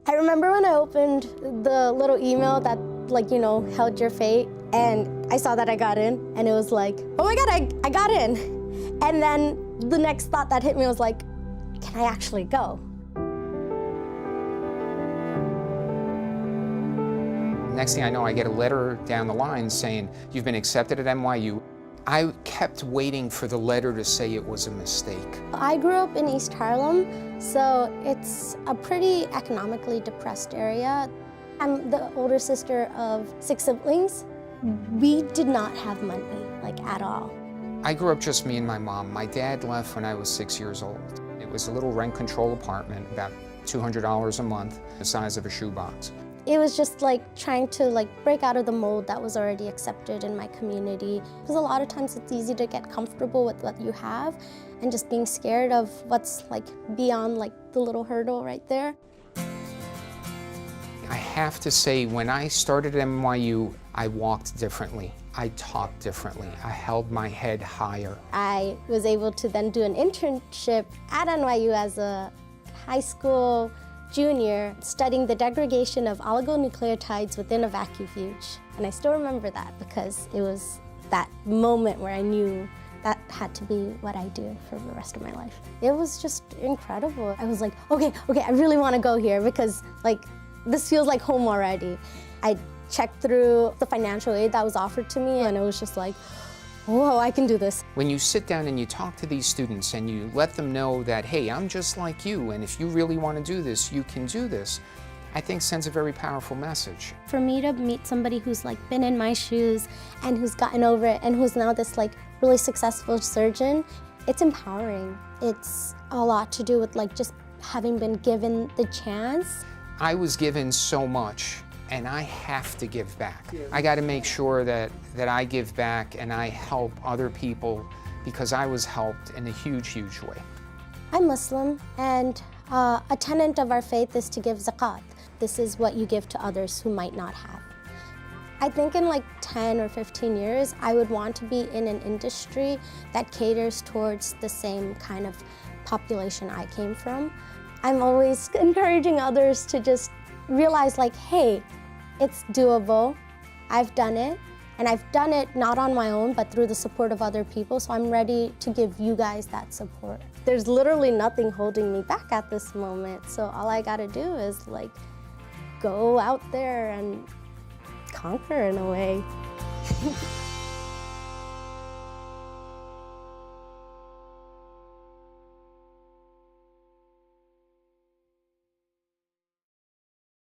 I remember when I opened the little email that, like, you know, held your fate, and I saw that I got in, and it was like, oh my God, I got in. And then the next thought that hit me was like, can I actually go? Next thing I know, I get a letter down the line saying, you've been accepted at NYU. I kept waiting for the letter to say it was a mistake. I grew up in East Harlem, so it's a pretty economically depressed area. I'm the older sister of 6 siblings. We did not have money, like, at all. I grew up just me and my mom. My dad left when I was 6 years old. It was a little rent control apartment, about $200 a month, the size of a shoebox. It was just like trying to break out of the mold that was already accepted in my community. Because a lot of times it's easy to get comfortable with what you have and just being scared of what's beyond the little hurdle right there. I have to say, when I started at NYU, I walked differently. I talked differently. I held my head higher. I was able to then do an internship at NYU as a high school junior, studying the degradation of oligonucleotides within a vacufuge. And I still remember that because it was that moment where I knew that had to be what I do for the rest of my life. It was just incredible. I was like, okay, I really want to go here because this feels like home already. I checked through the financial aid that was offered to me, and it was just like, whoa, I can do this. When you sit down and you talk to these students and you let them know that, hey, I'm just like you, and if you really want to do this, you can do this, I think sends a very powerful message. For me to meet somebody who's been in my shoes and who's gotten over it and who's now this really successful surgeon, it's empowering. It's a lot to do with just having been given the chance. I was given so much, and I have to give back. I got to make sure that I give back and I help other people because I was helped in a huge, huge way. I'm Muslim, and a tenet of our faith is to give zakat. This is what you give to others who might not have. I think in 10 or 15 years, I would want to be in an industry that caters towards the same kind of population I came from. I'm always encouraging others to just realize hey, it's doable. I've done it, and I've done it not on my own, but through the support of other people, so I'm ready to give you guys that support. There's literally nothing holding me back at this moment, so all I gotta do is go out there and conquer in a way.